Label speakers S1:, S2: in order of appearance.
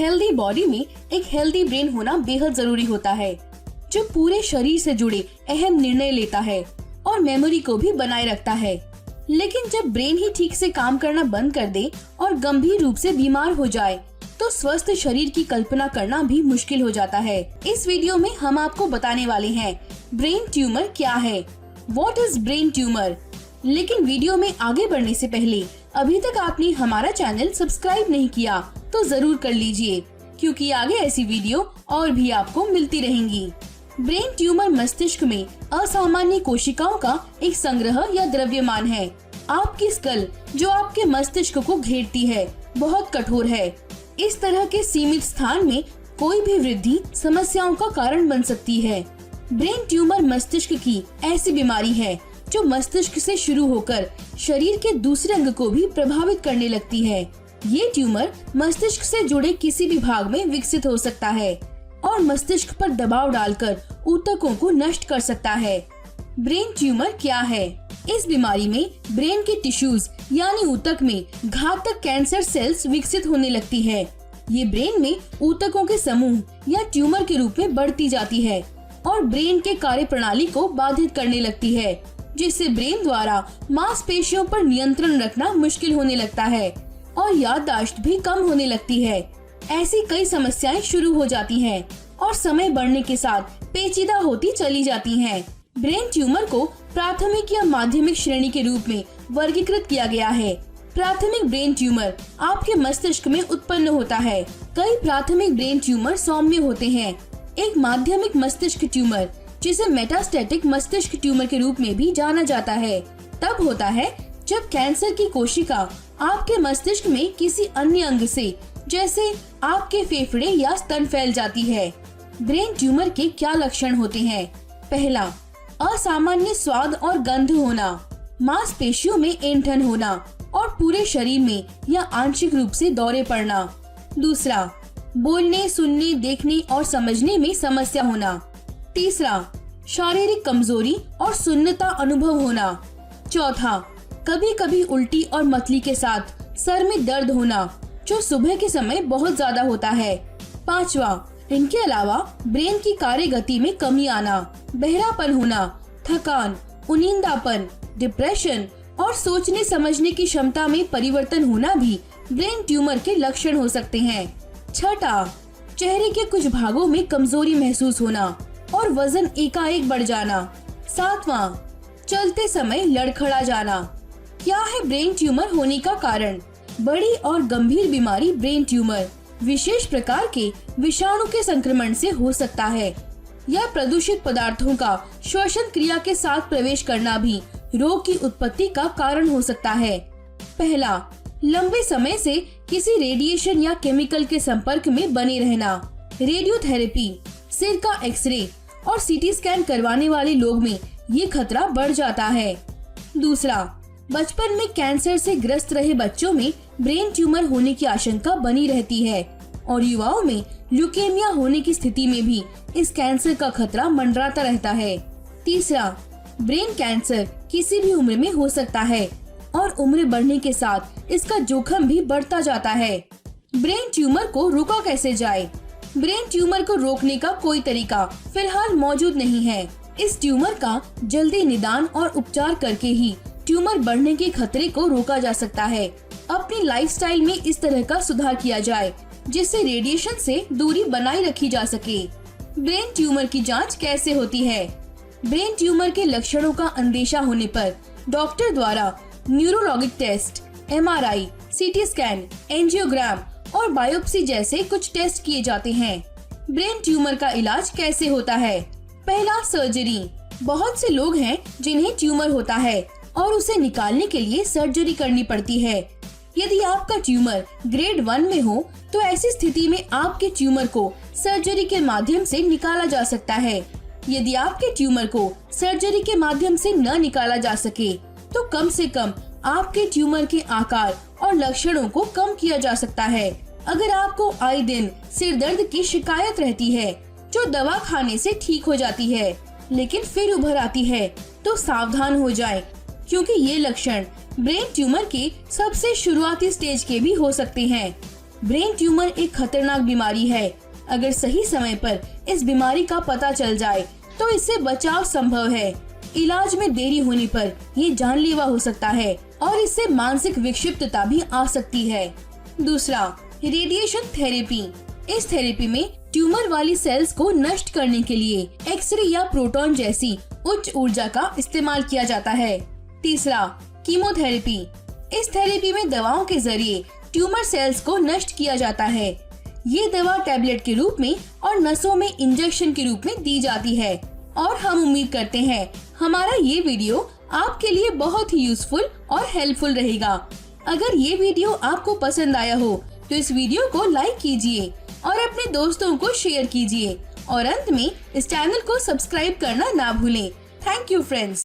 S1: Healthy body में एक healthy brain होना बेहद जरूरी होता है, जो पूरे शरीर से जुड़े अहम निर्णय लेता है और मेमोरी को भी बनाए रखता है। लेकिन जब ब्रेन ही ठीक से काम करना बंद कर दे और गंभीर रूप से बीमार हो जाए तो स्वस्थ शरीर की कल्पना करना भी मुश्किल हो जाता है। इस वीडियो में हम आपको बताने वाले हैं ब्रेन ट्यूमर क्या है, व्हाट इज ब्रेन ट्यूमर। लेकिन वीडियो में आगे बढ़ने से पहले अभी तक आपने हमारा चैनल सब्सक्राइब नहीं किया तो जरूर कर लीजिए, क्योंकि आगे ऐसी वीडियो और भी आपको मिलती रहेंगी। ब्रेन ट्यूमर मस्तिष्क में असामान्य कोशिकाओं का एक संग्रह या द्रव्यमान है। आपकी स्कल जो आपके मस्तिष्क को घेरती है बहुत कठोर है। इस तरह के सीमित स्थान में कोई भी वृद्धि समस्याओं का कारण बन सकती है। ब्रेन ट्यूमर मस्तिष्क की ऐसी बीमारी है जो मस्तिष्क से शुरू होकर शरीर के दूसरे अंग को भी प्रभावित करने लगती है। ये ट्यूमर मस्तिष्क से जुड़े किसी भी भाग में विकसित हो सकता है और मस्तिष्क पर दबाव डालकर ऊतकों को नष्ट कर सकता है। ब्रेन ट्यूमर क्या है? इस बीमारी में ब्रेन के टिश्यूज यानी ऊतक में घातक कैंसर सेल्स विकसित होने लगती है। ये ब्रेन में ऊतकों के समूह या ट्यूमर के रूप में बढ़ती जाती है और ब्रेन के कार्य प्रणाली को बाधित करने लगती है, जिससे ब्रेन द्वारा मांसपेशियों पर नियंत्रण रखना मुश्किल होने लगता है और याददाश्त भी कम होने लगती है। ऐसी कई समस्याएं शुरू हो जाती हैं और समय बढ़ने के साथ पेचीदा होती चली जाती हैं। ब्रेन ट्यूमर को प्राथमिक या माध्यमिक श्रेणी के रूप में वर्गीकृत किया गया है। प्राथमिक ब्रेन ट्यूमर आपके मस्तिष्क में उत्पन्न होता है। कई प्राथमिक ब्रेन ट्यूमर सौम्य होते हैं। एक माध्यमिक मस्तिष्क ट्यूमर, जिसे मेटास्टैटिक मस्तिष्क ट्यूमर के रूप में भी जाना जाता है, तब होता है जब कैंसर की कोशिका आपके मस्तिष्क में किसी अन्य अंग से, जैसे आपके फेफड़े या स्तन, फैल जाती है। ब्रेन ट्यूमर के क्या लक्षण होते हैं? पहला, असामान्य स्वाद और गंध होना, मांसपेशियों में ऐंठन होना और पूरे शरीर में या आंशिक रूप से दौरे पड़ना। दूसरा, बोलने, सुनने, देखने और समझने में समस्या होना। तीसरा, शारीरिक कमजोरी और सुन्नता अनुभव होना। चौथा, कभी कभी उल्टी और मतली के साथ सर में दर्द होना, जो सुबह के समय बहुत ज्यादा होता है। पांचवा, इनके अलावा ब्रेन की कार्य गति में कमी आना, बहरापन होना, थकान, उनींदापन, डिप्रेशन और सोचने समझने की क्षमता में परिवर्तन होना भी ब्रेन ट्यूमर के लक्षण हो सकते हैं। छठा, चेहरे के कुछ भागों में कमजोरी महसूस होना और वजन एकाएक बढ़ जाना। सातवां, चलते समय लड़खड़ा जाना। क्या है ब्रेन ट्यूमर होने का कारण? बड़ी और गंभीर बीमारी ब्रेन ट्यूमर विशेष प्रकार के विषाणु के संक्रमण से हो सकता है। यह प्रदूषित पदार्थों का श्वसन क्रिया के साथ प्रवेश करना भी रोग की उत्पत्ति का कारण हो सकता है। पहला, लंबे समय से किसी रेडिएशन या केमिकल के संपर्क में बने रहना। रेडियोथेरेपी, सिर का एक्सरे और सीटी स्कैन करवाने वाले लोग में ये खतरा बढ़ जाता है। दूसरा, बचपन में कैंसर से ग्रस्त रहे बच्चों में ब्रेन ट्यूमर होने की आशंका बनी रहती है और युवाओं में ल्यूकेमिया होने की स्थिति में भी इस कैंसर का खतरा मंडराता रहता है। तीसरा, ब्रेन कैंसर किसी भी उम्र में हो सकता है और उम्र बढ़ने के साथ इसका जोखिम भी बढ़ता जाता है। ब्रेन ट्यूमर को रोका कैसे जाए? ब्रेन ट्यूमर को रोकने का कोई तरीका फिलहाल मौजूद नहीं है। इस ट्यूमर का जल्दी निदान और उपचार करके ही ट्यूमर बढ़ने के खतरे को रोका जा सकता है। अपनी लाइफस्टाइल में इस तरह का सुधार किया जाए जिससे रेडिएशन से दूरी बनाए रखी जा सके। ब्रेन ट्यूमर की जांच कैसे होती है? ब्रेन ट्यूमर के लक्षणों का अंदेशा होने पर डॉक्टर द्वारा neurologic test, MRI, CT scan, angiogram और बायोप्सी जैसे कुछ टेस्ट किए जाते हैं। ब्रेन ट्यूमर का इलाज कैसे होता है? पहला, सर्जरी। बहुत से लोग हैं जिन्हें ट्यूमर होता है और उसे निकालने के लिए सर्जरी करनी पड़ती है। यदि आपका ट्यूमर ग्रेड 1 में हो तो ऐसी स्थिति में आपके ट्यूमर को सर्जरी के माध्यम से निकाला जा सकता है। यदि आपके ट्यूमर को सर्जरी के माध्यम से न निकाला जा सके तो कम से कम आपके ट्यूमर के आकार और लक्षणों को कम किया जा सकता है। अगर आपको आए दिन सिर दर्द की शिकायत रहती है जो दवा खाने से ठीक हो जाती है लेकिन फिर उभर आती है, तो सावधान हो जाएं, क्योंकि ये लक्षण ब्रेन ट्यूमर के सबसे शुरुआती स्टेज के भी हो सकते हैं। ब्रेन ट्यूमर एक खतरनाक बीमारी है। अगर सही समय पर इस बीमारी का पता चल जाए तो इससे बचाव संभव है। इलाज में देरी होने पर ये जानलेवा हो सकता है और इससे मानसिक विक्षिप्तता भी आ सकती है। दूसरा, रेडिएशन थेरेपी। इस थेरेपी में ट्यूमर वाली सेल्स को नष्ट करने के लिए एक्सरे या प्रोटॉन जैसी उच्च ऊर्जा का इस्तेमाल किया जाता है। तीसरा, कीमोथेरेपी। इस थेरेपी में दवाओं के जरिए ट्यूमर सेल्स को नष्ट किया जाता है। ये दवा टैबलेट के रूप में और नसों में इंजेक्शन के रूप में दी जाती है और हम उम्मीद करते हैं हमारा ये वीडियो आपके लिए बहुत ही यूजफुल और हेल्पफुल रहेगा। अगर ये वीडियो आपको पसंद आया हो तो इस वीडियो को लाइक कीजिए और अपने दोस्तों को शेयर कीजिए और अंत में इस चैनल को सब्सक्राइब करना ना भूलें। Thank you friends.